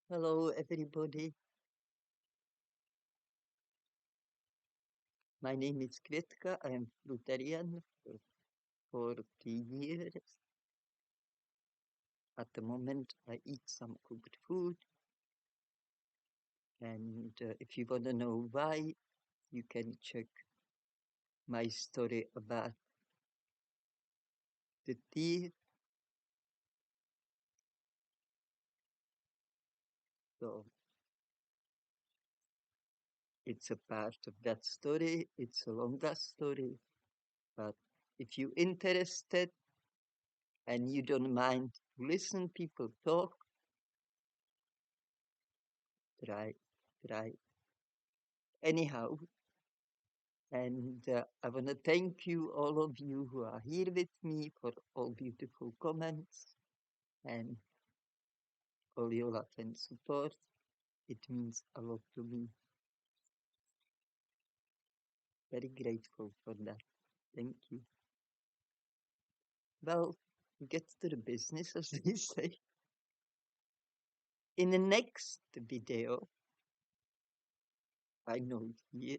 Hello, everybody. My name is Kvitka. I am Fruitarian for 3 years. At the moment, I eat some cooked food. And if you want to know why, you can check my story about the tea. So it's a part of that story. It's a longer story. But if you're interested and you don't mind to listen people talk, try, try. Anyhow, and I want to thank you, all of you who are here with me, for all beautiful comments and all your love and support. It means a lot to me. Very grateful for that. Thank you. Well, get to the business, as they say. In the next video, I know here,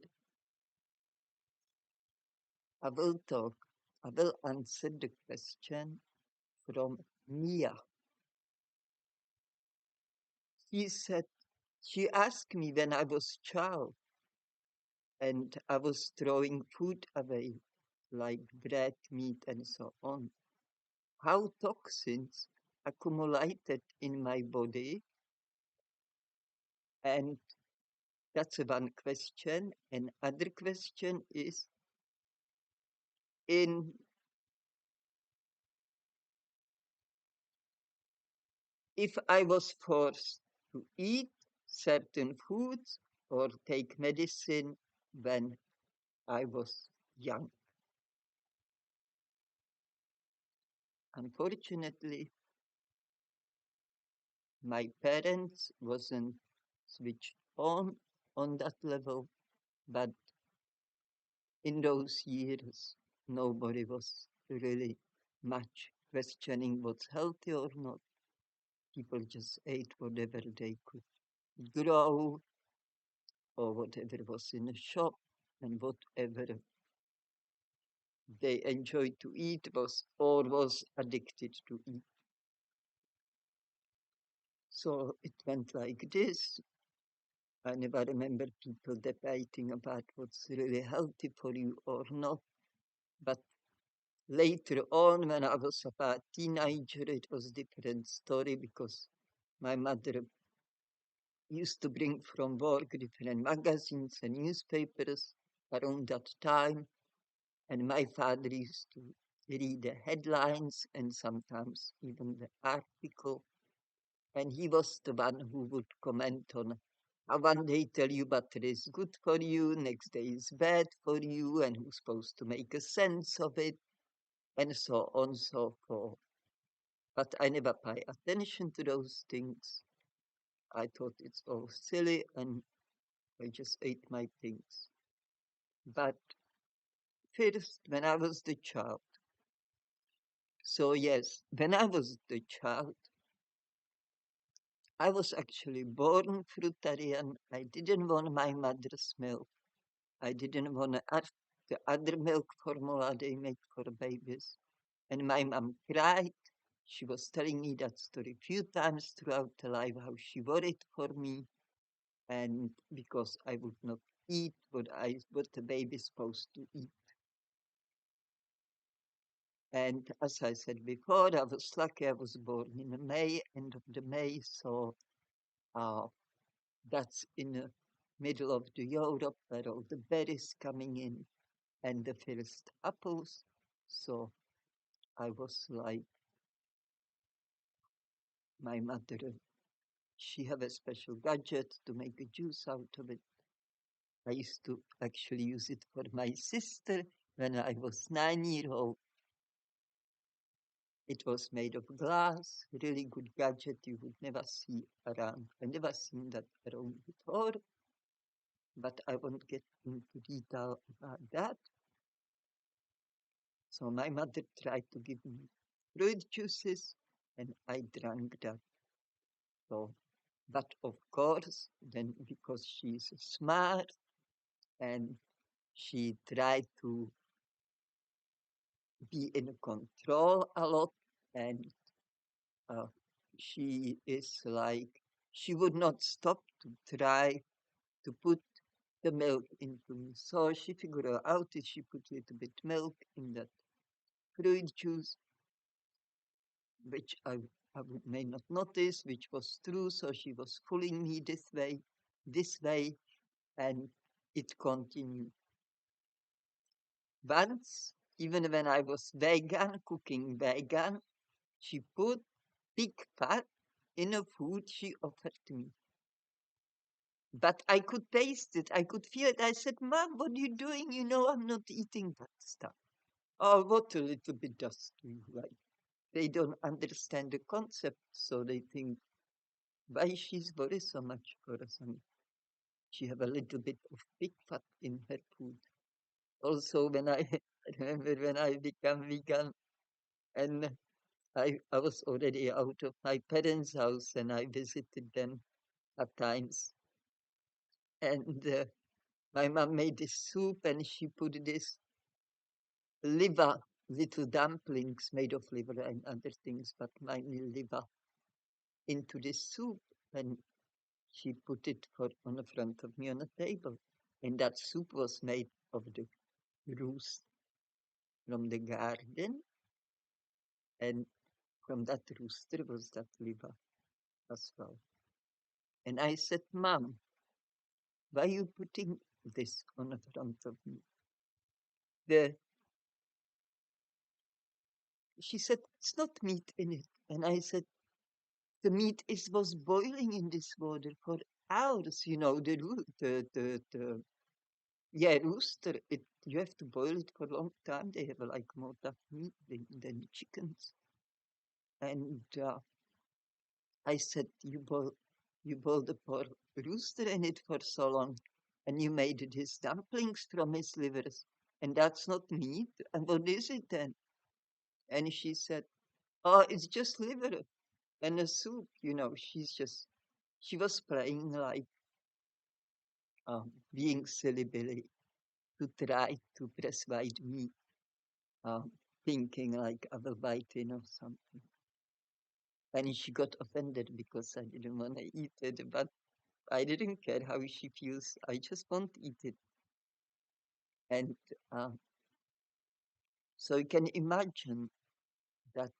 I will talk, I will answer the question from Miah. She said, she asked me when I was child, and I was throwing food away, like bread, meat, and so on. How toxins accumulated in my body, and that's one question. And other question is, in if I was forced to eat certain foods or take medicine when I was young. Unfortunately, my parents wasn't switched on that level, but in those years nobody was really much questioning what's healthy or not. People just ate whatever they could grow or whatever was in the shop, and whatever they enjoyed to eat was or was addicted to eat. So it went like this. I never remember people debating about what's really healthy for you or not. But later on, when I was about teenager, it was a different story because my mother used to bring from work different magazines and newspapers around that time, and my father used to read the headlines and sometimes even the article, and he was the one who would comment on how one day tell you butter is good for you, next day is bad for you, and who's supposed to make a sense of it, and so on and so forth. But I never pay attention to those things. I thought it's all silly and I just ate my things. But first, when I was the child, so yes, when I was the child, I was actually born fruitarian. I didn't want my mother's milk. I didn't want the other milk formula they make for babies. And my mom cried. She was telling me that story a few times throughout her life, how she worried for me, and because I would not eat what the baby is supposed to eat. And as I said before, I was lucky I was born in the May, end of the May, so uh, that's in the middle of the Europe where all the berries coming in and the first apples. So I was like, my mother, she have a special gadget to make a juice out of it. I used to actually use it for my sister when I was 9 years old. It was made of glass, really good gadget you would never see around. I never seen that around before, but I won't get into detail about that. So my mother tried to give me fruit juices and I drank that. So But of course, then because she's smart and she tried to be in control a lot, and uh, she is like, she would not stop to try to put the milk into me. So she figured out that she put a little bit milk in that fruit juice, which I may not notice, which was true. So she was fooling me this way, and it continued. Once, even when I was vegan, cooking vegan, she put pig fat in a food she offered me. But I could taste it. I could feel it. I said, Mom, what are you doing? You know, I'm not eating that stuff. Oh, what a little bit does to you. Like, they don't understand the concept. So they think, why she's worried so much for us? And she have a little bit of pig fat in her food. Also, when I remember when I became vegan and I was already out of my parents' house and I visited them at times. And my mom made this soup and she put this liver, little dumplings made of liver and other things, but mainly liver, into this soup. And she put it on the front of me on a table. And that soup was made of the roost from the garden. And from that rooster was that liver as well. And I said, Mom, why are you putting this on the front of me? She said, it's not meat in it. And I said, the meat was boiling in this water for hours. You know, yeah, rooster. You have to boil it for a long time. They have like more tough meat than chickens. And I said, you boiled the poor rooster in it for so long, and you made it his dumplings from his livers, and that's not meat. And what is it then? And she said, oh, it's just liver and a soup. You know, she was playing like being silly Billy to try to persuade me, um, thinking like I will bite in or something. And she got offended because I didn't want to eat it, but I didn't care how she feels. I just want to eat it. And uh, so you can imagine that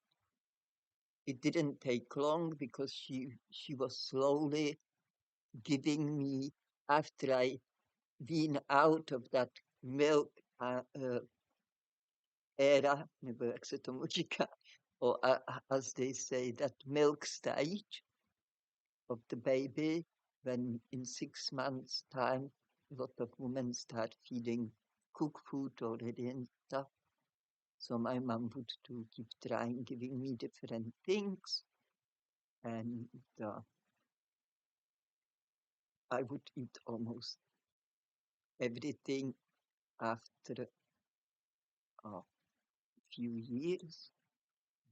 it didn't take long because she was slowly giving me, after I been out of that milk era, nebo jak se tomu říká, or as they say, that milk stage of the baby, when in 6 months' time, a lot of women start feeding cooked food already and stuff. So my mom would to keep trying, giving me different things, and I would eat almost everything after a few years.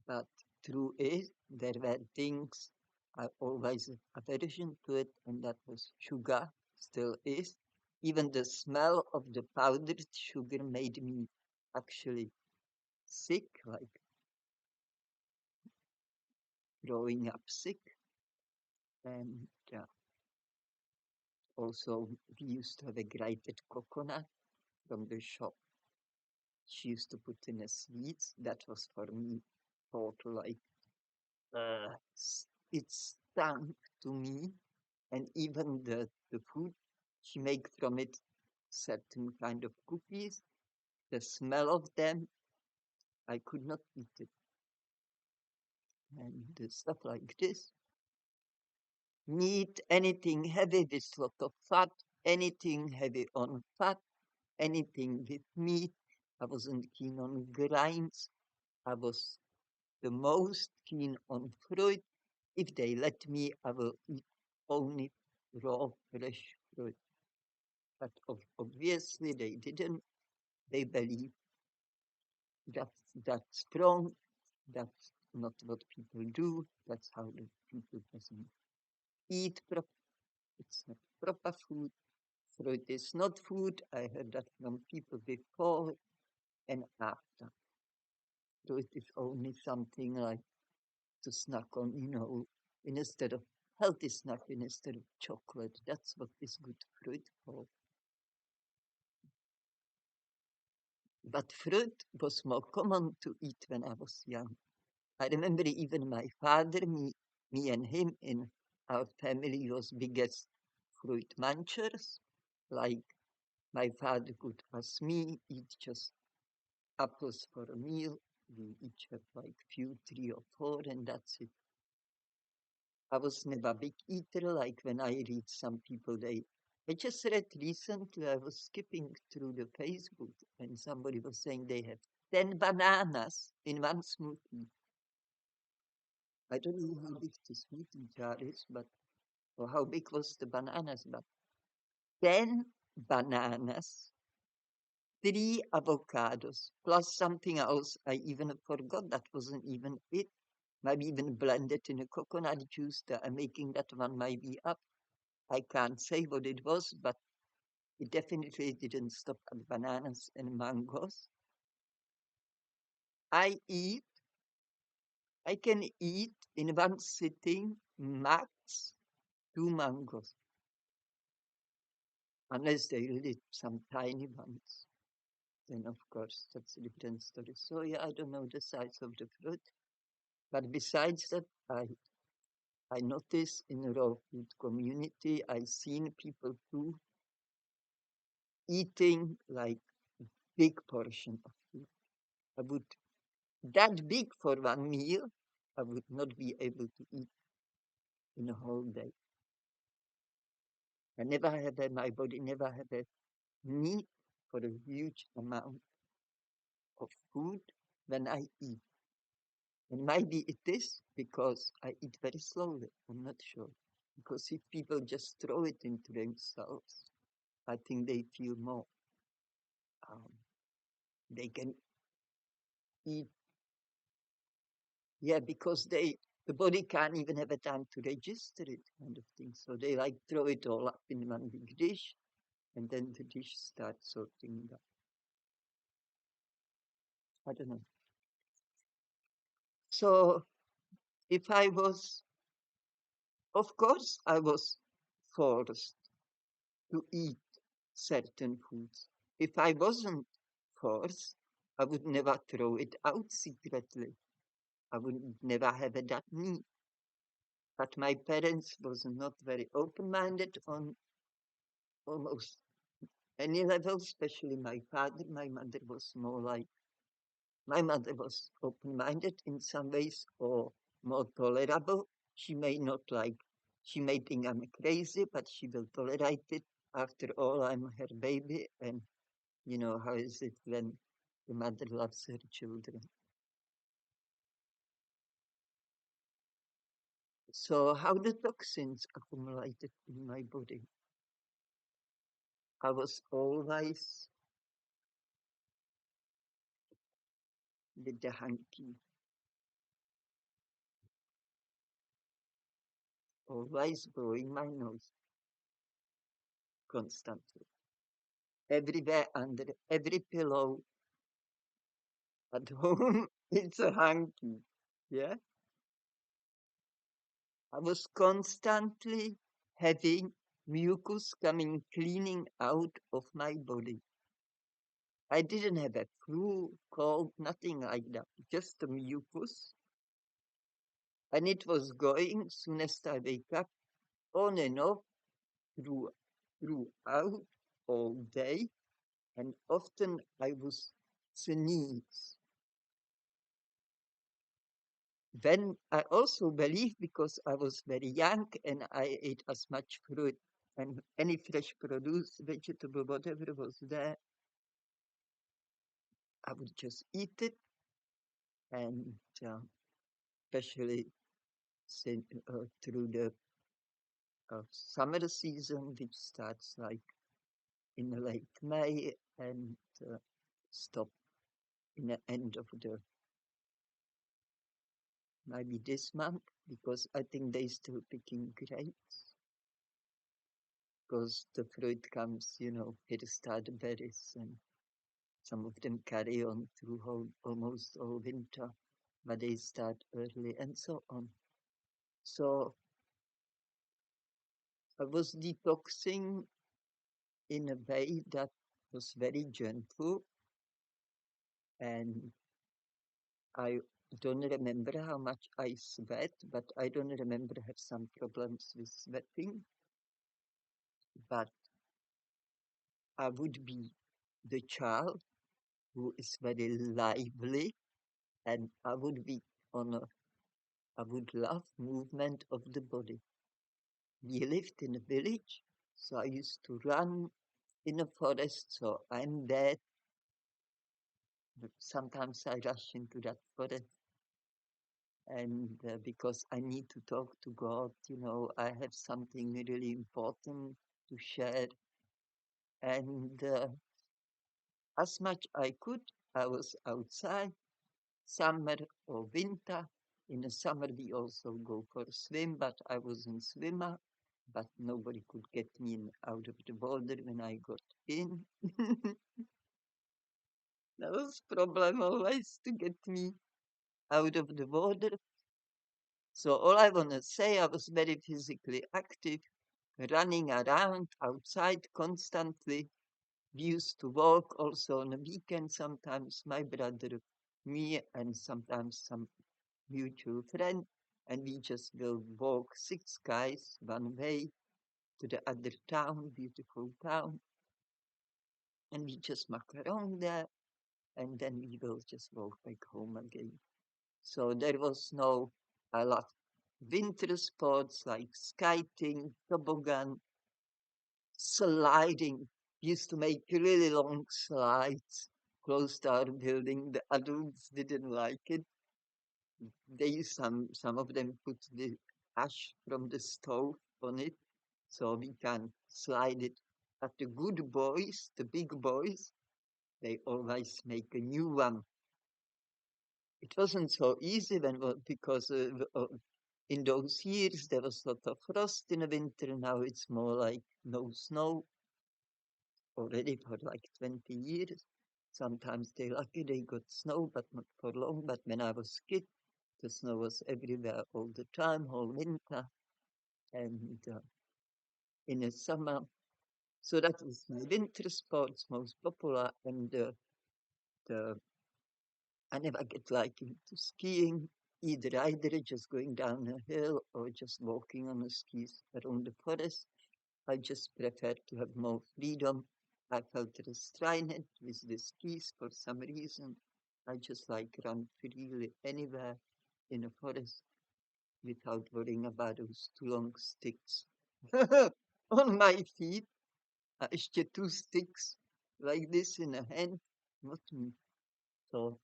But true is, there were things I always aversion to it, and that was sugar, still is. Even the smell of the powdered sugar made me actually sick, like growing up sick. And also, we used to have a grated coconut from the shop. She used to put in a sweets. That was for me total like it stunk to me, and even the food she make from it, certain kind of cookies, the smell of them, I could not eat it. And stuff like this. Meat, anything heavy with lot of fat, anything heavy on fat, anything with meat. I wasn't keen on grinds. I was the most keen on fruit. If they let me, I will eat only raw, fresh fruit. But obviously they didn't. They believe that's strong. That's not what people do. That's how the people doesn't. eat it's not proper food. Fruit is not food. I heard that from people before and after. Fruit is only something like to snack on, instead of healthy snack, instead of chocolate. That's what is good fruit for. But fruit was more common to eat when I was young. I remember even my father, me and him in our family was biggest fruit munchers. Like my father could ask me eat just apples for a meal. We each have like few, 3 or 4, and that's it. I was never a big eater, like when I read some people, I just read recently, I was skipping through the Facebook, and somebody was saying they have 10 bananas in one smoothie. I don't know how big the smoothie jar is, but or how big was the bananas, but 10 bananas, 3 avocados, plus something else I even forgot that wasn't even it. Maybe even blended in a coconut juice that I'm making that one might be up. I can't say what it was, but it definitely didn't stop at bananas and mangoes. I eat, I can eat in one sitting max 2 mangoes, unless they really some tiny ones. Then of course that's a different story. So yeah, I don't know the size of the fruit, but besides that, I notice in the raw food community, I seen people too eating like big portion of food. I would that big for one meal, I would not be able to eat in a whole day. I never have my body never had a need for a huge amount of food when I eat. And maybe it is because I eat very slowly. I'm not sure. Because if people just throw it into themselves, I think they feel more. Um, they can eat, yeah, because the body can't even have a time to register it, kind of thing. So they like throw it all up in one big dish, and then the dish starts sorting it out. I don't know. So if I was, of course, I was forced to eat certain foods. If I wasn't forced, I would never throw it out secretly. I would never have that need. But my parents was not very open-minded on almost any level, especially my father. My mother was more like, my mother was open-minded in some ways or more tolerable. She may not like, she may think I'm crazy, but she will tolerate it. After all, I'm her baby, and you know how is it when the mother loves her children. So how the toxins accumulated in my body? I was always with the hanky, always blowing my nose constantly. Everywhere under every pillow at home, it's a hanky. Yeah. I was constantly having mucus coming cleaning out of my body. I didn't have a flu, cold, nothing like that. Just the mucus. And it was going soon as I wake up on and off through, throughout all day. And often I was sneeze. Then I also believe because I was very young and I ate as much fruit and any fresh produce, vegetable, whatever was there, I would just eat it. And especially through the summer season, which starts like in the late May and stop in the end of the maybe this month, because I think they still picking grapes. Because the fruit comes, it start berries, and some of them carry on through almost all winter, but they start early and so on. So I was detoxing in a way that was very gentle, and I don't remember how much I sweat, but I don't remember have some problems with sweating. But I would be the child who is very lively, and I would love movement of the body. We lived in a village, so I used to run in a forest, so I'm there. But sometimes I rush into that forest, and because I need to talk to God, I have something really important to share. And as much I could, I was outside, summer or winter. In the summer, we also go for a swim, but I wasn't swimmer. But nobody could get me out of the water when I got in. That was problem always to get me out of the water. So all I want to say, I was very physically active, running around outside constantly. We used to walk also on the weekend, sometimes my brother, me, and sometimes some mutual friend, and we just will walk 6 guys one way to the other town, beautiful town, and we just muck around there, and then we will just walk back home again. So there was no, I love winter sports like skating, toboggan, sliding. We used to make really long slides close to our building. The adults didn't like it. Some of them put the ash from the stove on it, so we can slide it. But the good boys, the big boys, they always make a new one. It wasn't so easy because in those years there was a lot of frost in the winter. Now it's more like no snow already for like 20 years. Sometimes they're lucky they got snow, but not for long. But when I was kid, the snow was everywhere all the time, whole winter, and in the summer. So that was my winter sports most popular, and the I never get like into skiing either just going down a hill or just walking on the skis around the forest. I just prefer to have more freedom. I felt restrained with the skis for some reason. I just like run freely anywhere in a forest without worrying about those 2 long sticks on my feet. Ještě 2 sticks like this in a hand, not me. So,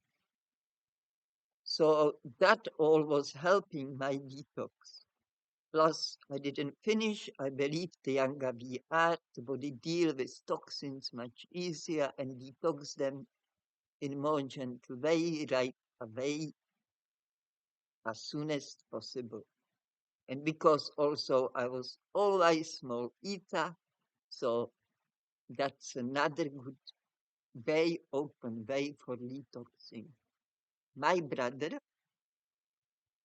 so that all was helping my detox. Plus, I didn't finish. I believe the younger we are, the body deal with toxins much easier and detox them in a more gentle way, right away, as soon as possible. And because also I was always small eater, so that's another good way, open way for detoxing. My brother,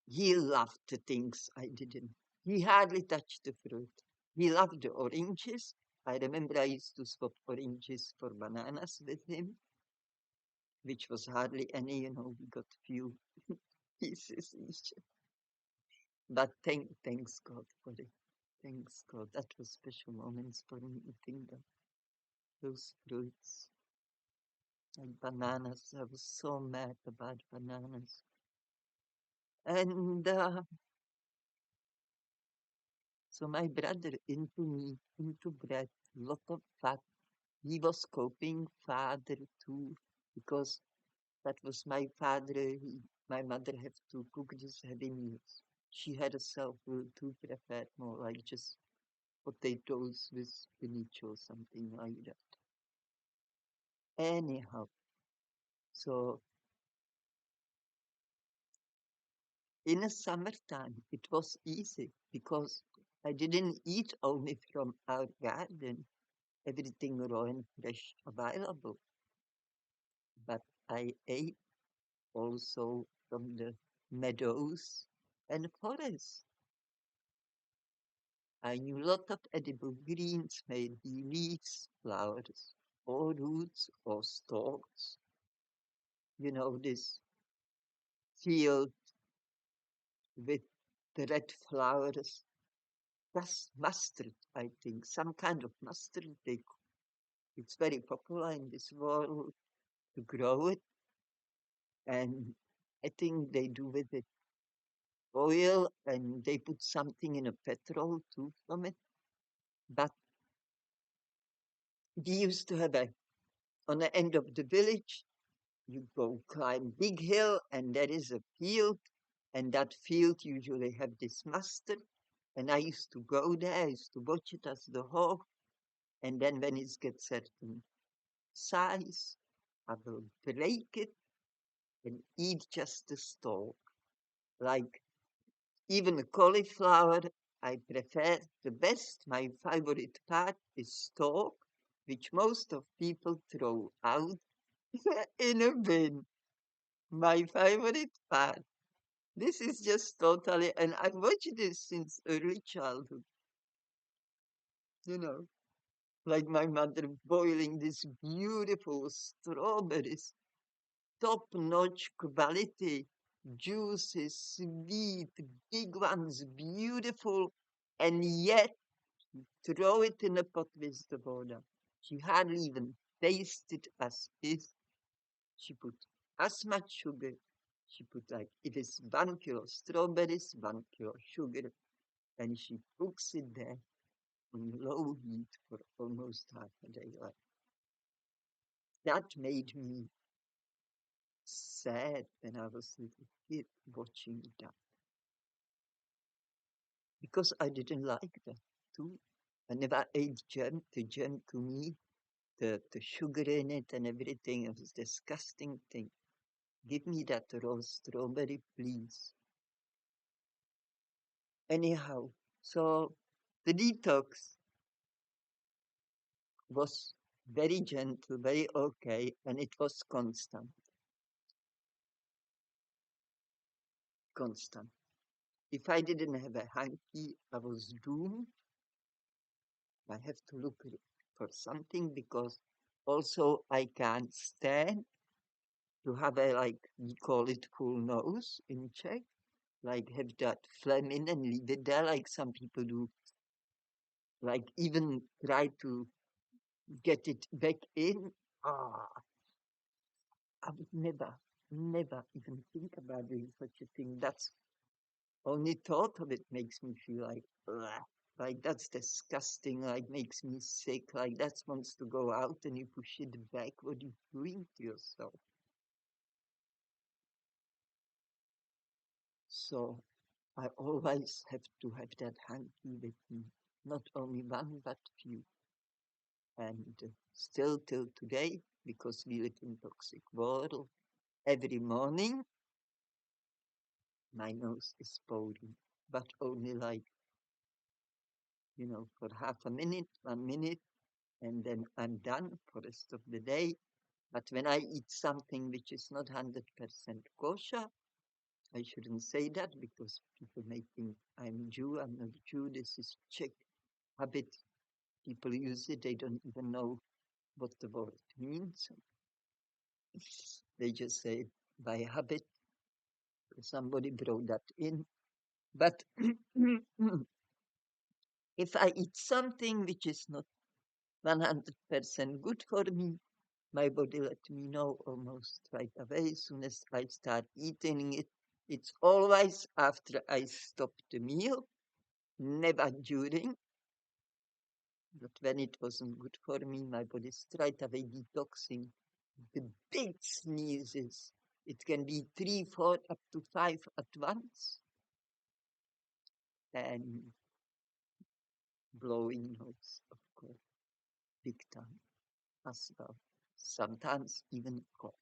he loved the things I didn't. He hardly touched the fruit. He loved the oranges. I remember I used to swap oranges for bananas with him, which was hardly any, we got few pieces each. But thanks God for it. Thanks God. That was special moments for me eating those fruits. Like bananas. I was so mad about bananas. And so my brother into me, into bread, lot of fat. He was coping father too, because that was my father. My mother had to cook these heavy meals. She had a self-will to prepare more like just potatoes with spinach or something like that. Anyhow, so in the summertime, it was easy because I didn't eat only from our garden, everything raw and fresh available, but I ate also from the meadows and forests. I knew a lot of edible greens, maybe leaves, flowers, or roots, or stalks. You know, this field with the red flowers. That's mustard, I think, some kind of mustard. It's very popular in this world to grow it, and I think they do with it oil, and they put something in a petrol too from it. But we used to have on the end of the village, you go climb big hill, and there is a field, and that field usually have this mustard. And I used to go there, I used to watch it as the hawk, and then when it gets certain size, I will break it and eat just the stalk. Like even a cauliflower, I prefer the best. My favorite part is stalk, which most of people throw out in a bin. My favorite part. This is just totally, and I watch this since early childhood, you know, like my mother boiling these beautiful strawberries, top-notch quality, juicy, sweet, big ones, beautiful, and yet throw it in a pot with the water. She hardly even tasted as is. She put as much sugar. She put like, if it's 1 kilo strawberries, 1 kilo sugar, and she cooks it there on low heat for almost half a day. Like, that made me sad when I was a little kid watching that because I didn't like that too. I never ate jam. The jam to me, the sugar in it and everything, it was a disgusting thing. Give me that raw strawberry, please. Anyhow, so the detox was very gentle, very okay, and it was constant, constant. If I didn't have a hanky, I was doomed. I have to look for something because also I can't stand to have a, like we call it, full nose in Czech, like have that phlegm in and leave it there like some people do, like even try to get it back in. Ah, I would never, never even think about doing such a thing. That's only thought of it makes me feel like, ugh, like that's disgusting, like makes me sick, like that wants to go out and you push it back. What are you doing to yourself? So I always have to have that hanky with me, not only one but few. And still till today, because we live in toxic world, every morning my nose is pouring, but only like, for half a minute, 1 minute, and then I'm done for the rest of the day. But when I eat something which is not 100% kosher, I shouldn't say that because people may think I'm Jew. I'm not Jew. This is Czech habit. People use it. They don't even know what the word means. They just say by habit. Somebody brought that in. But if I eat something which is not 100% good for me, my body let me know almost right away. As soon as I start eating it, it's always after I stop the meal, never during. But when it wasn't good for me, my body straight away detoxing. The big sneezes. It can be 3, 4, up to 5 at once. And blowing nose, of course, big time as well. Sometimes even cough.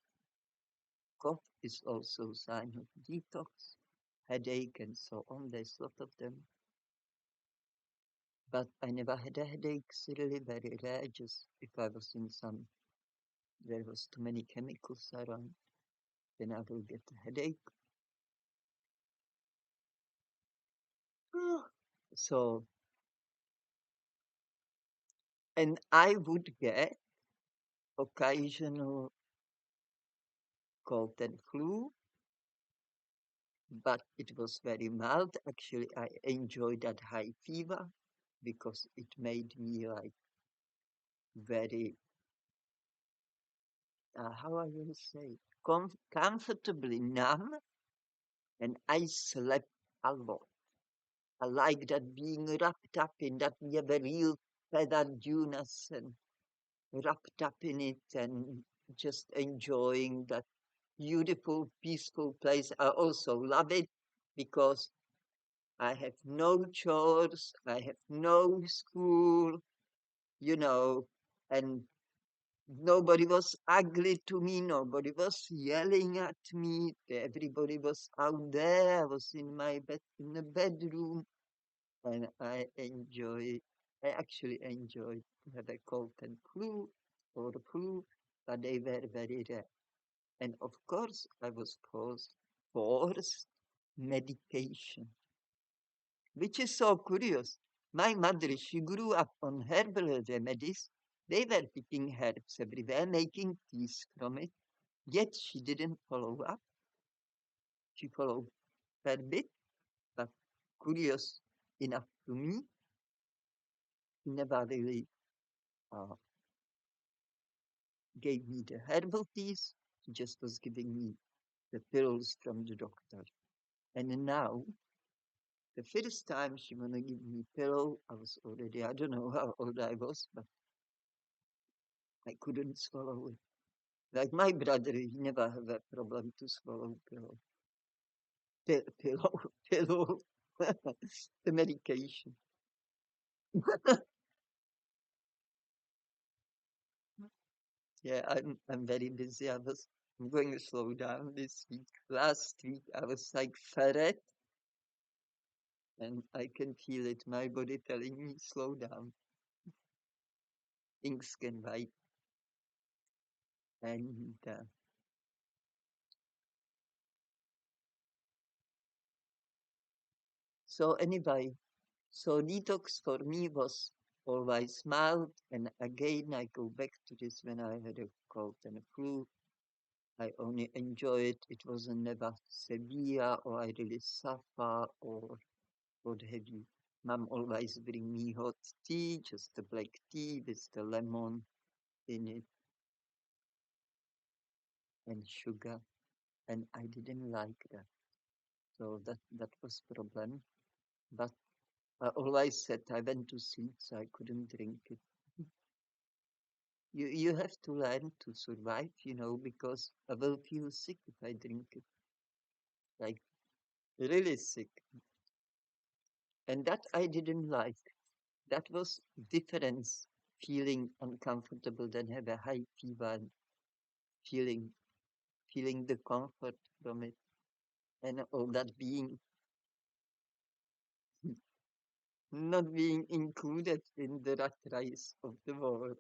Cough is also a sign of detox. headache and so on. There's a lot of them. But I never had a headache, it's really very rare. Just if I was in some, there was too many chemicals around, then I will get a headache. So, and I would get occasional cold and flu, but it was very mild. Actually, I enjoyed that high fever because it made me like very, how I will say, comfortably numb, and I slept a lot. I like that being wrapped up in that we have a real feathered dunes and wrapped up in it and just enjoying that beautiful, peaceful place. I also love it because I have no chores, I have no school, you know, and nobody was ugly to me, nobody was yelling at me, everybody was out there. I was in my bed, in the bedroom, and I actually enjoyed to have a cold and flu or flu, but they were very rare. And of course, I was forced medication, which is so curious. My mother, she grew up on herbal remedies. They were picking herbs everywhere, making teas from it. Yet she didn't follow up. She followed her bit, but curious enough to me, she never really uh, gave me the herbal teas. She just was giving me the pills from the doctor. And now, the first time she wanna give me pillow, I was already, I don't know how old I was, but I couldn't swallow it. Like my brother, he never have a problem to swallow pillow. Pillow, pillow, the medication. Yeah, I'm very busy. I'm going to slow down this week. Last week I was like ferret, and I can feel it. My body telling me slow down. Things can wait. And so anyway, so detox for me was always mild. And again, I go back to this when I had a cold and a flu. I only enjoy it. It wasn't never severe or I really suffer or what have you. Mom always bring me hot tea, just the black tea with the lemon in it and sugar. And I didn't like that. So that was problem. But I always said I went to sleep, so I couldn't drink it. You have to learn to survive, because I will feel sick if I drink it, like really sick. And that I didn't like. That was difference, feeling uncomfortable than have a high fever and feeling feeling the comfort from it and all that being not being included in the rat race of the world.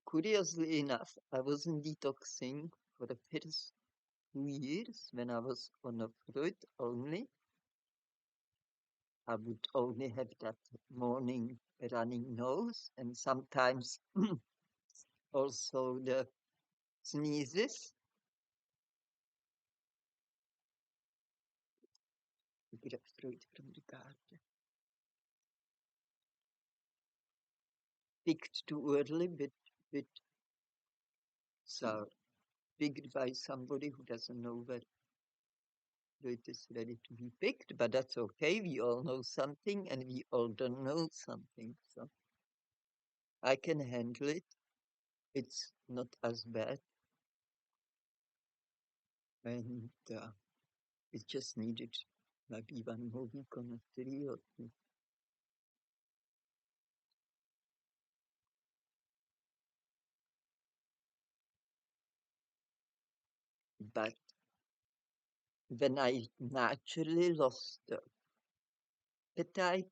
Curiously enough, I was in detoxing for the first 2 years when I was on a fruit only. I would only have that morning running nose and sometimes also the sneezes. To get fruit from the garden. Picked too early, but so picked by somebody who doesn't know where it is ready to be picked, but that's okay. We all know something and we all don't know something. So I can handle it. It's not as bad. And it just needed maybe one more week on a tree or two. But when I naturally lost the appetite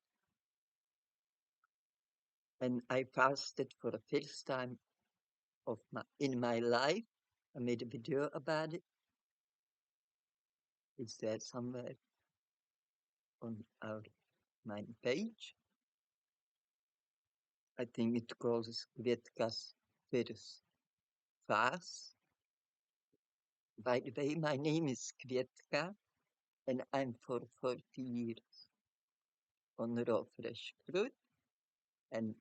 and I fasted for the first time in my life, I made a video about it. It's there somewhere on my page. I think it calls Kvietka's first fast. By the way, my name is Kvietka, and I'm for 40 years on raw fresh fruit, and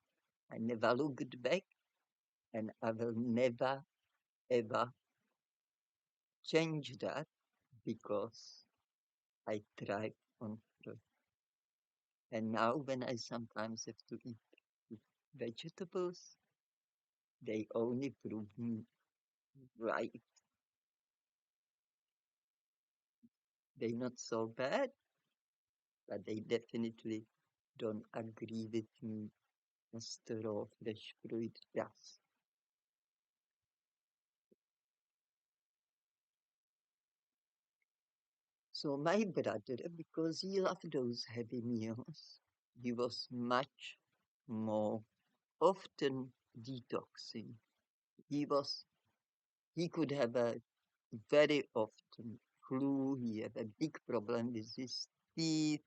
I never looked back, and I will never ever change that because I thrive on fruit. And now, when I sometimes have to eat vegetables, they only prove me right. They're not so bad, but they definitely don't agree with me as the raw fresh fruit does. So my brother, because he loved those heavy meals, he was much more often detoxing. He was, he could have a very often flu. He had a big problem with his teeth.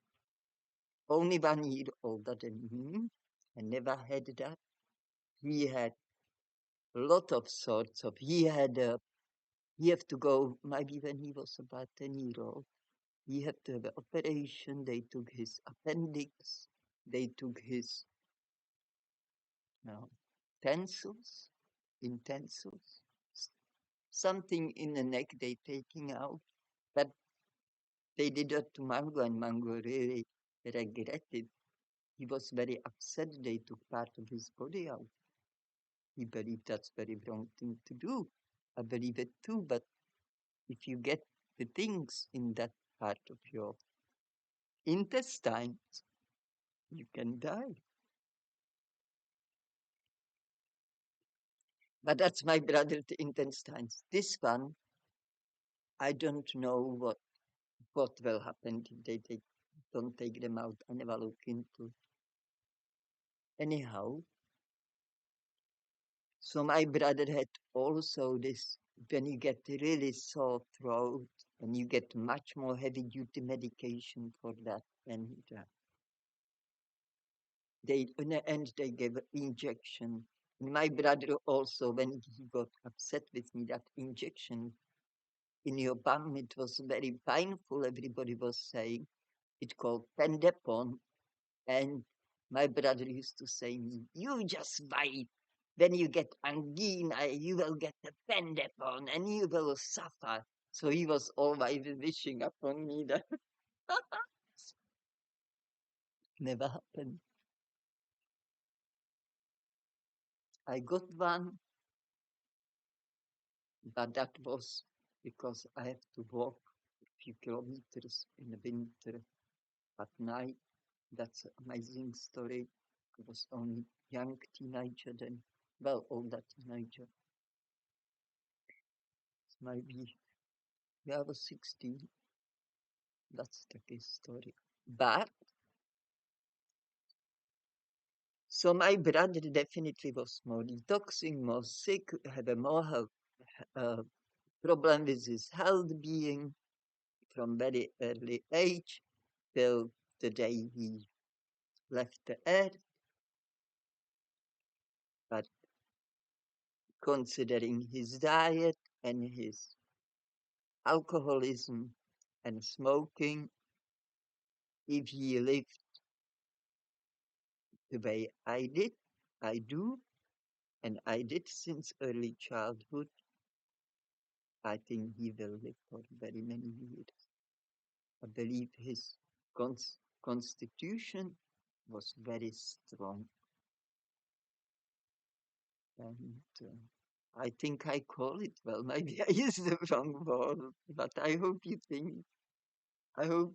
Only 1 year older than me. I never had that. He had a lot of sorts of, he had to go, maybe when he was about 10 years old, he had to have an operation. They took his appendix. They took his uh, tonsils, intensils, something in the neck they taking out. But they did that to Mango, and Mango really regretted. He was very upset they took part of his body out. He believed that's very wrong thing to do. I believe it too, but if you get the things in that part of your intestines, you can die. But that's my brother's intestines. This one, I don't know what will happen if don't take them out. I never look into. Anyhow, so my brother had also this, when you get really sore throat and you get much more heavy duty medication for that. And in the end, they gave an injection. And my brother also, when he got upset with me, that injection in your bum, it was very painful. Everybody was saying it called pendepon. And my brother used to say me, you just wait. When you get angina, you will get the pendepon and you will suffer. So he was always wishing upon me that never happened. I got one, but that was because I have to walk a few kilometers in the winter at night. That's an amazing story. I was only young teenager then, well, older teenager. Maybe, yeah, I was 16. That's the case story. But, so my brother definitely was more detoxing, more sick, had a more health, uh, problem with his health being from very early age till the day he left the earth. But considering his diet and his alcoholism and smoking, if he lived the way I do, and I did since early childhood, I think he will live for very many years. I believe his constitution was very strong. And I think I call it well. Maybe I use the wrong word, but I hope you think. I hope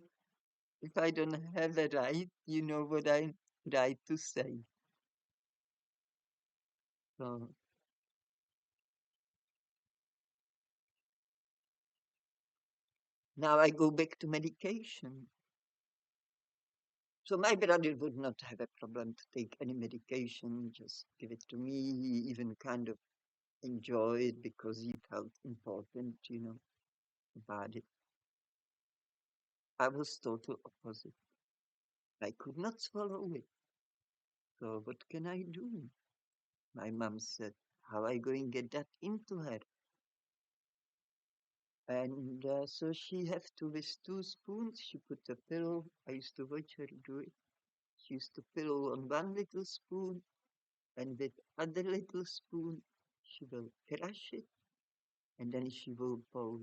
if I don't have it right, you know what I try to say. So Now I go back to medication. So my brother would not have a problem to take any medication, just give it to me. He even kind of enjoyed it because he felt important, about it. I was total opposite. I could not swallow it. So what can I do? My mom said, how I going to get that into her? And so she have to, with 2 spoons, she put a pillow. I used to watch her do it. She used to pillow on one little spoon, and with other little spoon, she will crush it, and then she will pour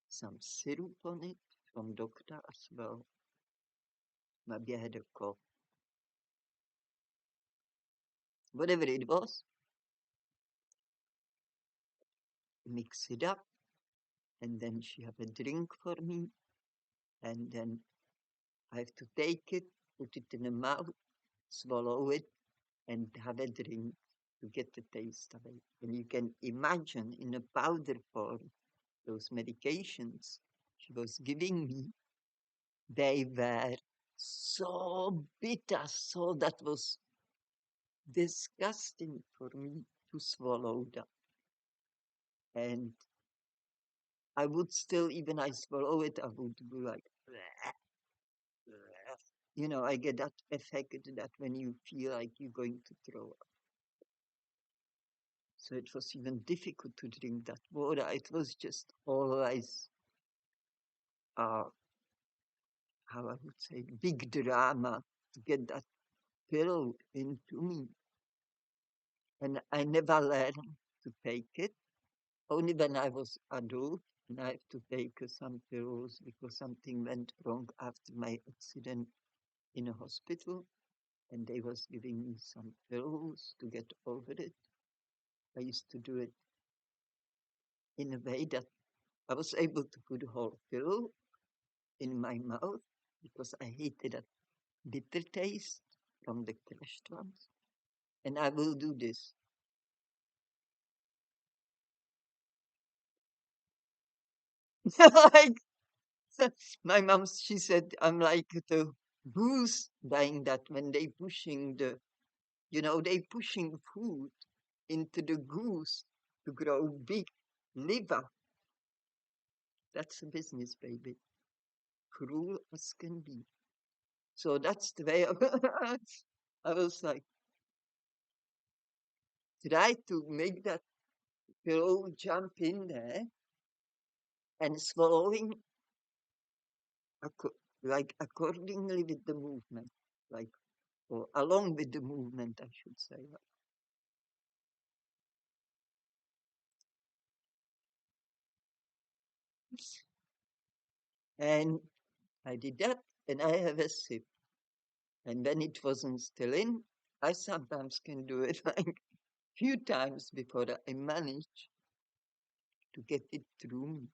some syrup on it from doctor as well. Maybe I had a cough. Whatever it was, mix it up, and then she have a drink for me, and then I have to take it, put it in the mouth, swallow it, and have a drink to get the taste of it. And you can imagine in a powder form, those medications she was giving me, they were so bitter, so that was disgusting for me to swallow that. And I would still, even I swallow it, I would be like, "Bleh, bleh." I get that effect that when you feel like you're going to throw up. So it was even difficult to drink that water. It was just always, uh, how I would say, big drama to get that pill into me. And I never learned to take it. Only when I was adult, and I have to take some pills because something went wrong after my accident in a hospital, and they was giving me some pills to get over it. I used to do it in a way that I was able to put a whole pill in my mouth because I hated that bitter taste from the crushed ones. And I will do this. Like my mom, she said, I'm like the goose buying that when they pushing they pushing food into the goose to grow big liver. That's a business, baby. Cruel as can be. So that's the way I was like, try to make that pill jump in there and swallowing like accordingly with the movement, like or along with the movement, I should say. And I did that, and I have a sip. And when it wasn't still in, I sometimes can do it like few times before I manage to get it through me.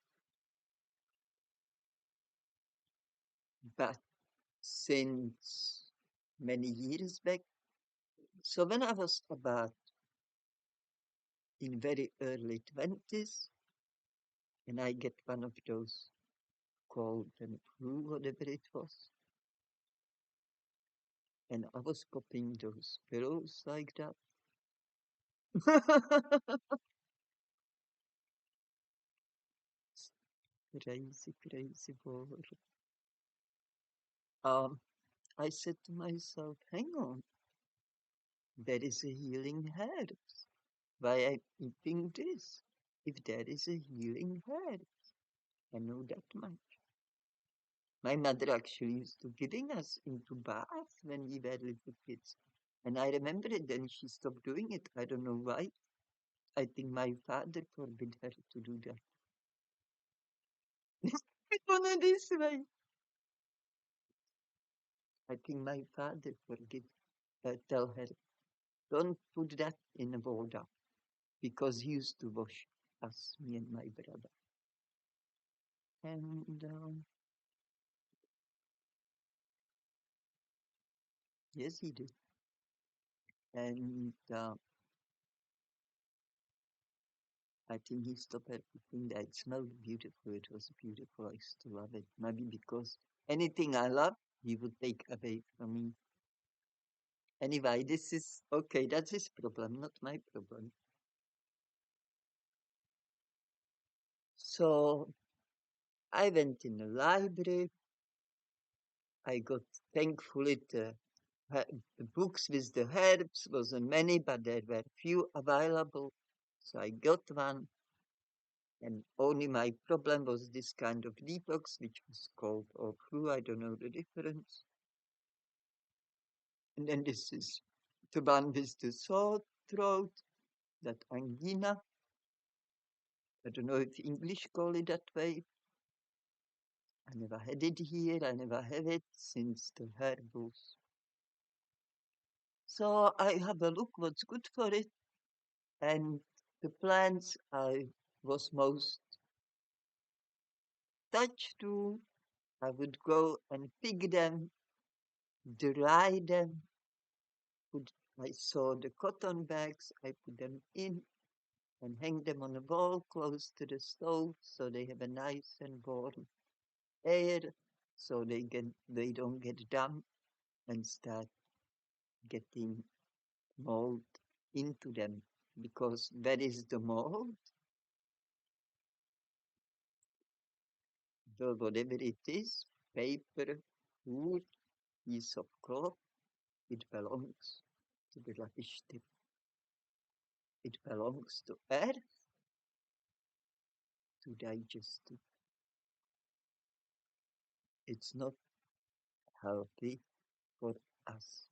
But since many years back, so when I was about in very early 20s, and I get one of those cold and flu, whatever it was, and I was popping those pills like that. Crazy, crazy boy. Um, I said to myself, hang on, there is a healing herb. Why I'm eating this? If there is a healing herb, I know that much. My mother actually used to giving us into baths when we were little kids. And I remember it, then she stopped doing it. I don't know why. I think my father forbid her to do that. On this way. I think my father forget tell her, don't put that in the water because he used to wash us, me and my brother. And yes, he did. And I think he stopped everything that it smelled beautiful. It was beautiful. I used to love it. Maybe because anything I love, he would take away from me. Anyway, this is okay. That's his problem, not my problem. So I went in the library. I got thankfully the books with the herbs wasn't many, but there were few available. So I got one, and only my problem was this kind of detox, which was called or flu. I don't know the difference. And then this is the one with the sore throat, that angina. I don't know if English call it that way. I never had it here. I never have it since the herbals. So I have a look what's good for it. And the plants I was most touched to, I would go and pick them, dry them, put, I saw the cotton bags, I put them in and hang them on a wall close to the stove so they have a nice and warm air so they don't get damp and start getting mold into them. Because where is the mold? The whatever it is, paper, wood, piece of cloth, it belongs to the rubbish tip. It belongs to earth to digest it. It's not healthy for us.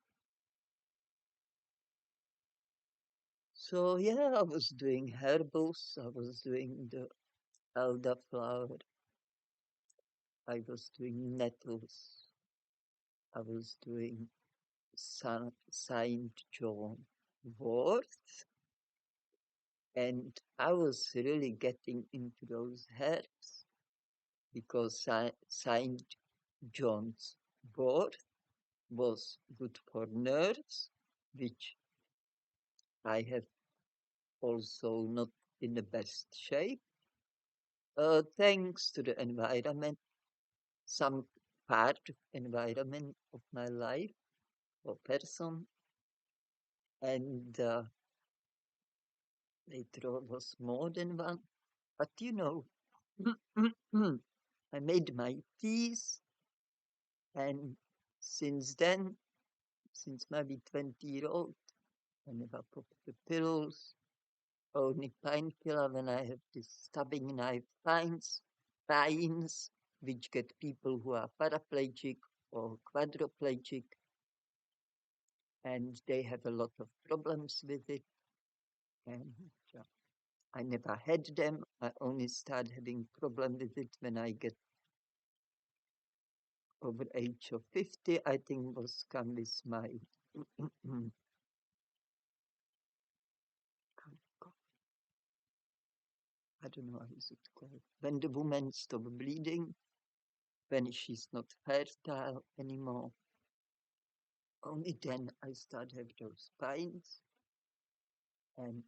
So yeah, I was doing herbals, I was doing the elderflower, I was doing nettles, I was doing Saint John wort, and I was really getting into those herbs because Saint John's wort was good for nerves, which I have also not in the best shape. Thanks to the environment, some part of environment of my life or person, and later on was more than one. But I made my peace, and since then, since maybe 20 year old, I never popped the pills. Only painkiller when I have this stabbing knife pains, which get people who are paraplegic or quadriplegic, and they have a lot of problems with it. And I never had them. I only start having problem with it when I get over age of 50. I think was come with my I don't know how is it called. When the woman stop bleeding, when she's not fertile anymore, only then I start have those pains. And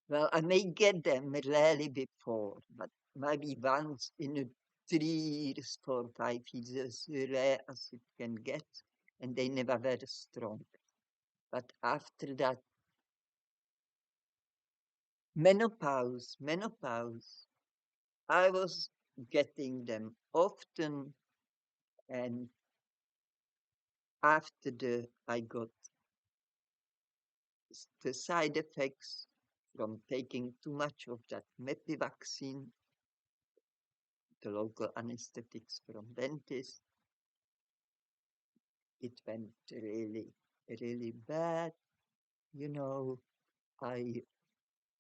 well, I may get them rarely before, but maybe once in a 3 years, 4, 5 years, as rare as it can get, and they never were strong. But after that, menopause, I was getting them often, and after I got the side effects from taking too much of that MEPI vaccine, the local anesthetics from dentist, it went really, really bad. You know, I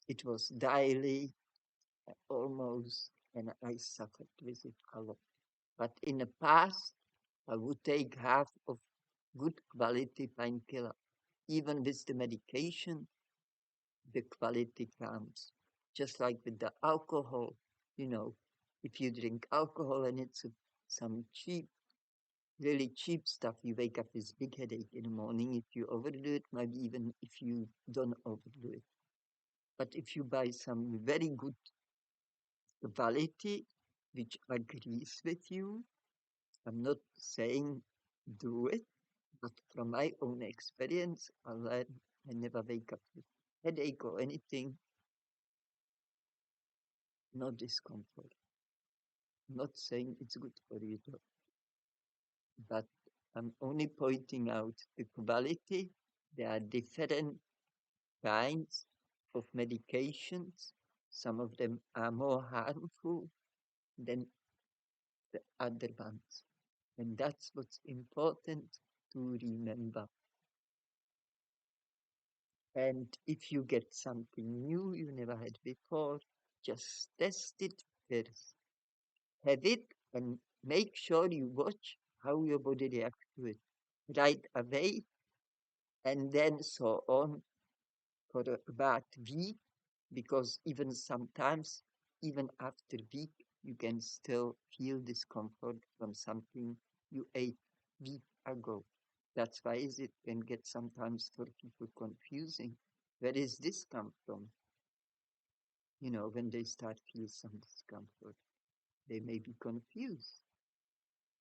it was daily almost, and I suffered with it a lot. But in the past, I would take half of good quality painkiller. Even with the medication, the quality comes. Just like with the alcohol, you know, if you drink alcohol and it's some cheap, really cheap stuff, you wake up with big headache in the morning. If you overdo it, maybe even if you don't overdo it. But if you buy some very good quality which agrees with you, I'm not saying do it, but from my own experience, I learned I never wake up with headache or anything, no discomfort. Not saying it's good for you, though, but I'm only pointing out the quality. There are different kinds of medications. Some of them are more harmful than the other ones. And that's what's important to remember. And if you get something new you never had before, just test it first. Have it and make sure you watch how your body reacts to it right away and then so on for about week, because even sometimes, even after week, you can still feel discomfort from something you ate week ago. That's why it can get sometimes for people confusing. Where does this come from? You know, when they start feel some discomfort, they may be confused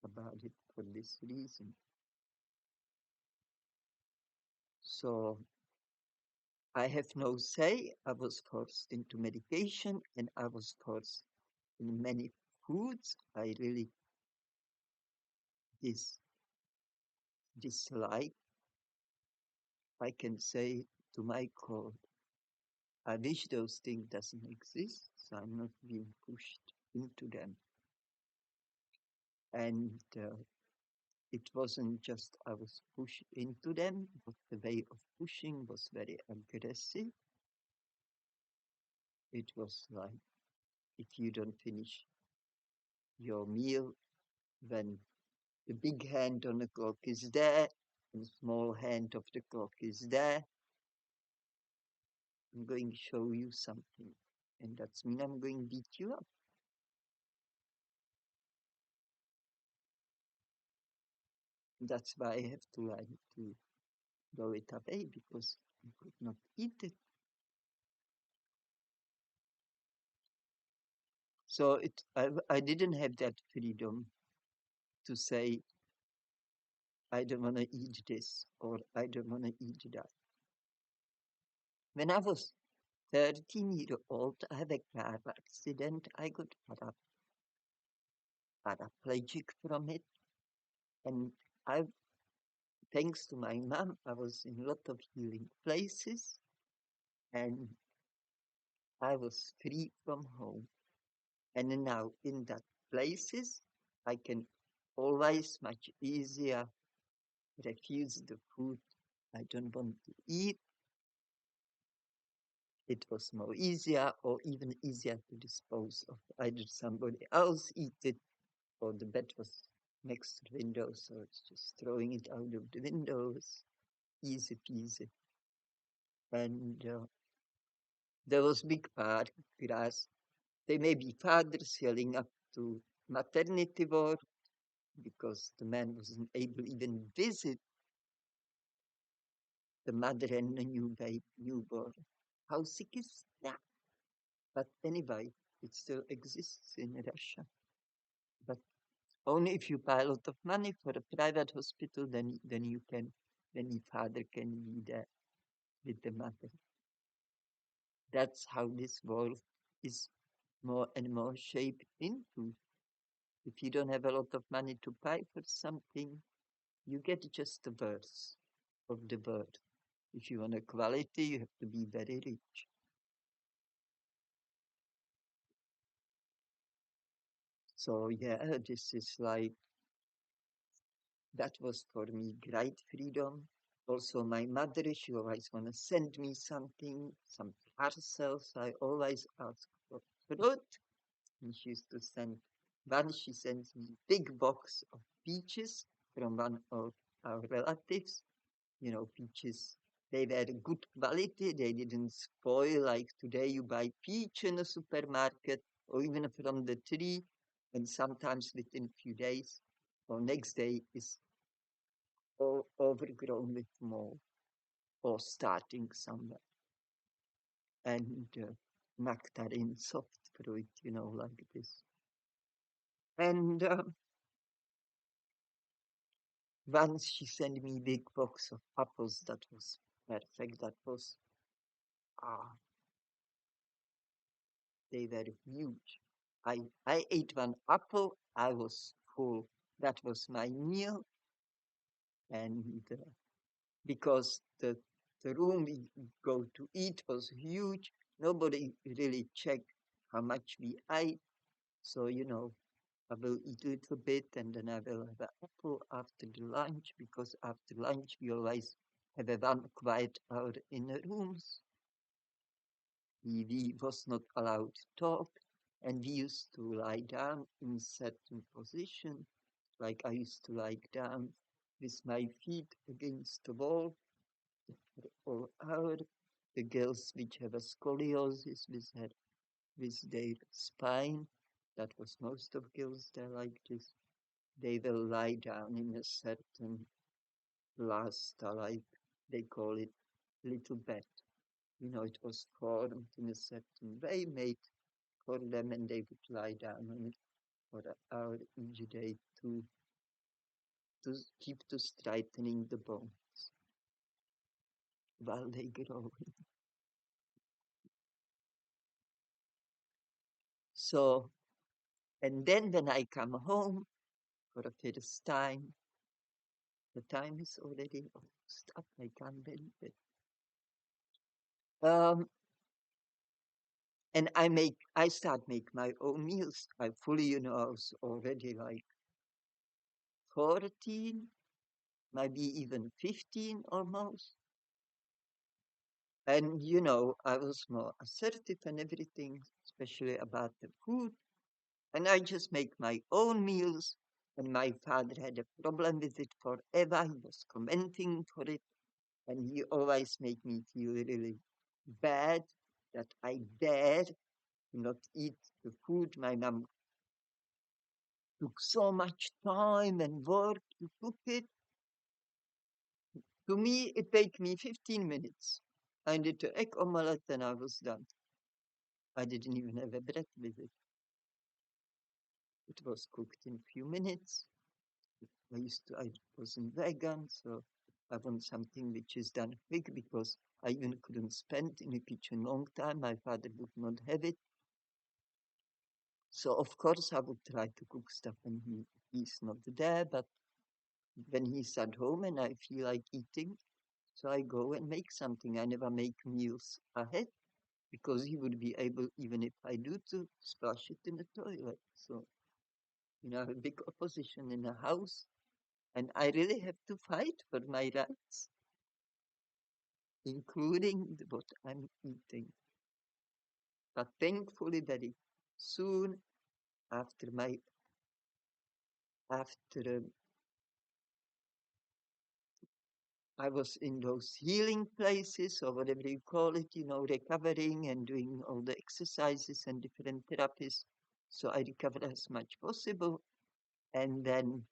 about it for this reason. So I have no say. I was forced into medication and I was forced in many foods I really dis dislike. I can say to my core, I wish those things doesn't exist, so I'm not being pushed into them. And it wasn't just I was pushed into them, but the way of pushing was very aggressive. It was like if you don't finish your meal when the big hand on the clock is there and the small hand of the clock is there, I'm going to show you something. And that's mean I'm going to beat you up. That's why I have to learn to throw it away because I could not eat it. So I didn't have that freedom to say, I don't want to eat this or I don't want to eat that. When I was 13-year old, I had a car accident. I got paraplegic from it. And I, thanks to my mom, I was in a lot of healing places and I was free from home. And now in that places, I can always much easier refuse the food I don't want to eat. It was more easier or even easier to dispose of. Either somebody else eat it or the bed was next to the window, so it's just throwing it out of the windows, easy peasy. And there was big park grass. There may be fathers yelling up to maternity ward because the man wasn't able even visit the mother and the new baby, newborn. How sick is that? But anyway, it still exists in Russia. But only if you pay a lot of money for a private hospital, then you can, then your father can be there with the mother. That's how this world is more and more shaped into. If you don't have a lot of money to pay for something, you get just the worst of the world. If you want a quality, you have to be very rich. So yeah, this is like, that was for me great freedom. Also, my mother, she always want to send me something, some parcels. I always ask for fruit. And she used to send, once she sends me big box of peaches from one of our relatives. You know, peaches, they were good quality. They didn't spoil like today you buy peach in a supermarket or even from the tree. And sometimes within a few days or next day is all overgrown with mold or starting somewhere. and nectarine, soft fruit, like this. And once she sent me big box of apples that was perfect. That was, ah, they were huge. I ate one apple, I was full. That was my meal, and because the room we go to eat was huge, nobody really checked how much we ate. So, I will eat a little bit and then I will have an apple after the lunch because after lunch we always have a one quiet hour in the rooms. We was not allowed to talk and we used to lie down in certain position. Like I used to lie down with my feet against the wall for hour. The girls which have a scoliosis with their spine, that was most of girls there like this. They will lie down in a certain plasta, like they call it, little bed. It was formed in a certain way, made for them, and they would lie down on it for an hour each day to keep to straightening the bones while they grow. So, and then when I come home for the first time, the time is already almost up. I can't believe it. Um, and I start make my own meals. I fully, I was already like 14, maybe even 15 almost. And, I was more assertive and everything, especially about the food. And I just make my own meals. And my father had a problem with it forever. He was commenting for it. And he always made me feel really bad that I dared not eat the food my mom took so much time and work to cook it. To me, it took me 15 minutes. I did the egg omelette and I was done. I didn't even have a bread with it. It was cooked in a few minutes. I wasn't vegan, so I want something which is done quick because I even couldn't spend in the kitchen long time. My father would not have it. So of course I would try to cook stuff when he's not there, but when he's at home and I feel like eating, so I go and make something. I never make meals ahead because he would be able, even if I do, to splash it in the toilet. So, I have a big opposition in the house and I really have to fight for my rights, including what I'm eating. But thankfully, very soon after after I was in those healing places or whatever you call it, recovering and doing all the exercises and different therapies. So I recovered as much possible. And then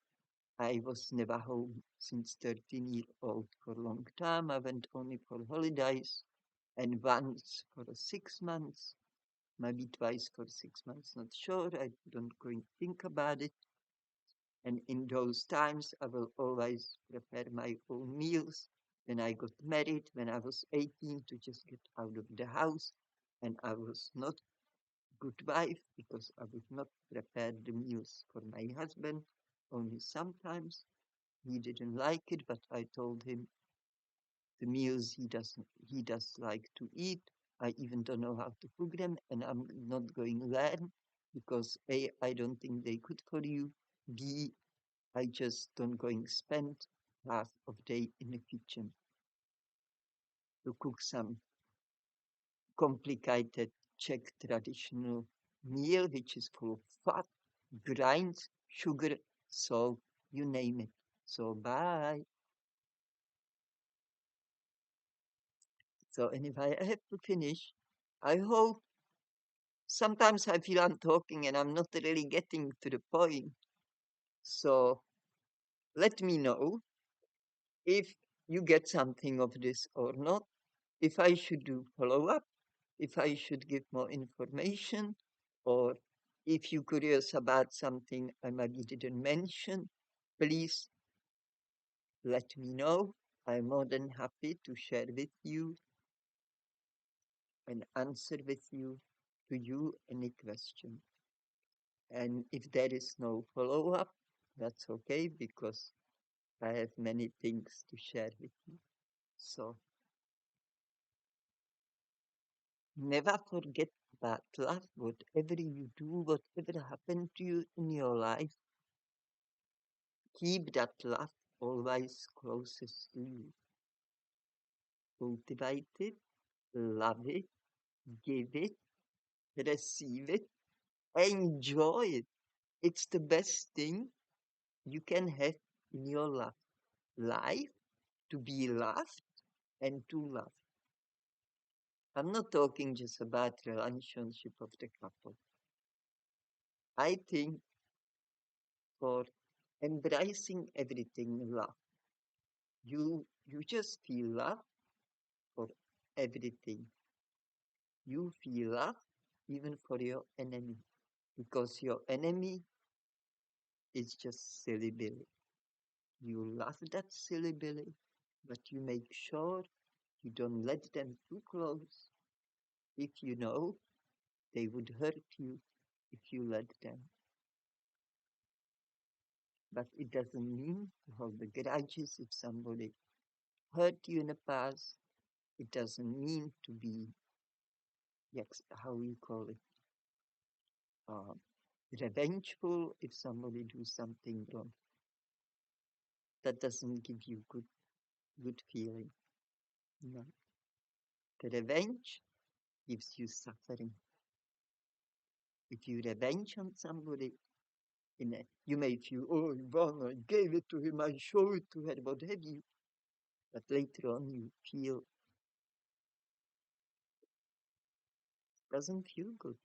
I was never home since 13 years old for a long time. I went only for holidays and once for 6 months, maybe twice for 6 months, not sure. I don't go and think about it. And in those times, I will always prepare my own meals. When I got married, when I was 18, to just get out of the house. And I was not a good wife because I would not prepare the meals for my husband, only sometimes. He didn't like it, but I told him the meals he does like to eat. I even don't know how to cook them, and I'm not going to learn because A, I don't think they good for you. B, I just don't going to spend half of day in the kitchen to cook some complicated Czech traditional meal, which is full of fat, grinds, sugar, salt, you name it. So bye. So anyway, I have to finish. I hope sometimes I feel I'm talking and I'm not really getting to the point. So let me know if you get something of this or not, if I should do follow up, if I should give more information, or if you're curious about something I maybe didn't mention, please let me know. I'm more than happy to share with you and answer with you to you any question. And if there is no follow-up, that's okay because I have many things to share with you. So never forget about love, whatever you do, whatever happened to you in your life, keep that love always closest to you. Cultivate it, love it, give it, receive it, enjoy it. It's the best thing you can have in your life, to be loved and to love. I'm not talking just about relationship of the couple. I think for embracing everything love, you just feel love for everything. You feel love even for your enemy, because your enemy is just silly Billy. You love that silly Billy, but you make sure you don't let them too close if you know they would hurt you if you let them. But it doesn't mean to hold the grudges if somebody hurt you in the past. It doesn't mean to be, yes, how you call it, uh, revengeful if somebody do something wrong. That doesn't give you good feeling. No. The revenge gives you suffering. If you revenge on somebody, you may feel, oh, Ivan, I gave it to him, I showed it to her, what have you. But later on you feel it doesn't feel good.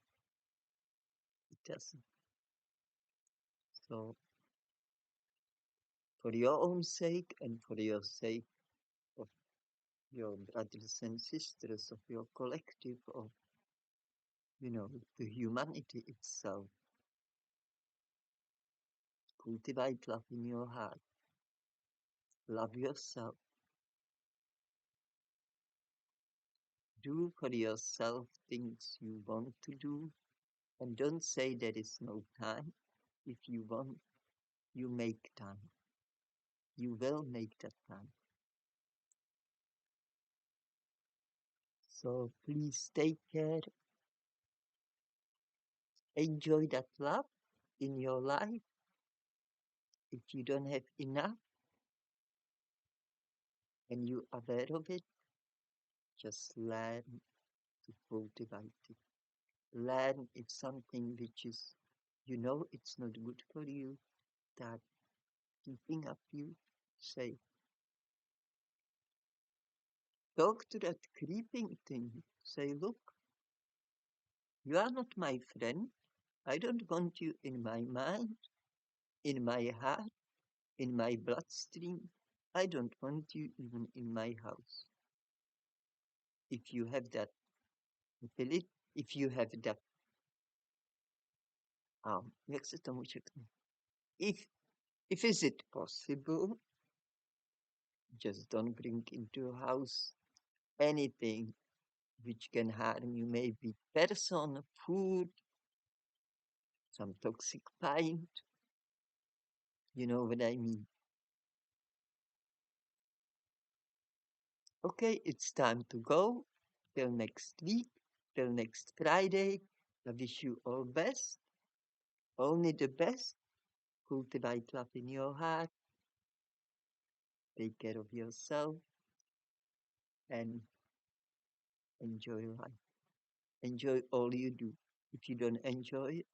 It doesn't. So for your own sake and for your sake of your brothers and sisters, of your collective, of, the humanity itself, cultivate love in your heart. Love yourself. Do for yourself things you want to do, and don't say there is no time. If you want, you make time. You will make that time. So please take care. Enjoy that love in your life. If you don't have enough and you're aware of it, just learn to cultivate it. Learn if something which is, it's not good for you, that keeping up you, say, talk to that creeping thing. Say, look, you are not my friend. I don't want you in my mind, in my heart, in my bloodstream. I don't want you even in my house. If you have that ability, if you have that, jak se tomu řekne? If is it possible, just don't bring into your house anything which can harm you, maybe person, food, some toxic paint. You know what I mean? Okay, it's time to go. Till next week, till next Friday. I wish you all best, only the best. Cultivate love in your heart. Take care of yourself and enjoy life. Enjoy all you do. If you don't enjoy it,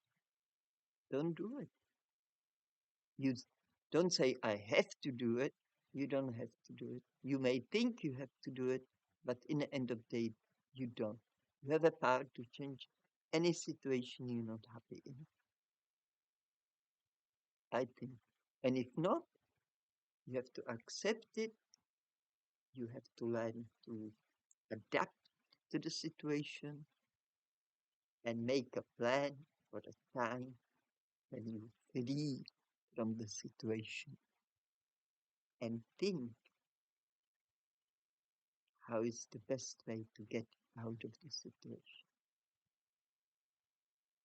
don't do it. You don't say, I have to do it. You don't have to do it. You may think you have to do it, but in the end of the day, you don't. You have a power to change any situation you're not happy in, I think. And if not, you have to accept it. You have to learn to adapt to the situation and make a plan for a time when you free from the situation and think how is the best way to get out of the situation.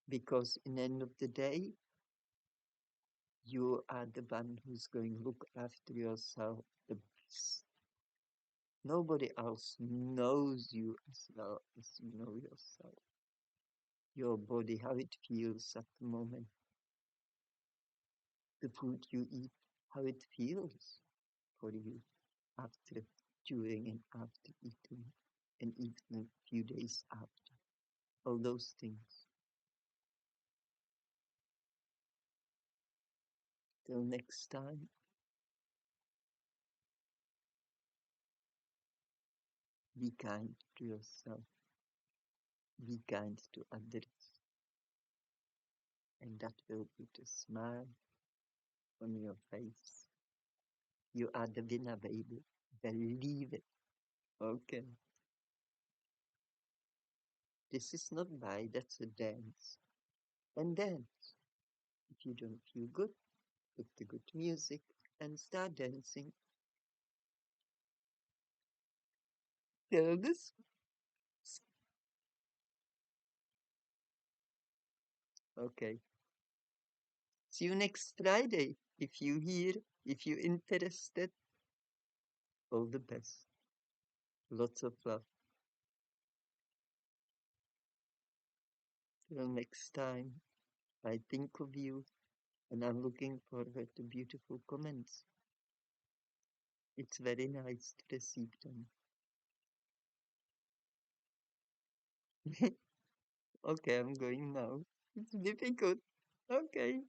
Because in the end of the day, you are the one who's going to look after yourself the best. Nobody else knows you as well as you know yourself. Your body, how it feels at the moment, the food you eat, how it feels for you after, during, and after eating, and even a few days after. All those things. Till next time, be kind to yourself, be kind to others, and that will put a smile on your face. You are the winner, baby. Believe it. Okay. This is not bye, that's a dance. And dance. If you don't feel good, put the good music and start dancing. Till this. Okay. See you next Friday. If you here, if you're interested, all the best. Lots of love. Till next time, I think of you and I'm looking forward to beautiful comments. It's very nice to receive them. Okay, I'm going now. It's difficult. Okay.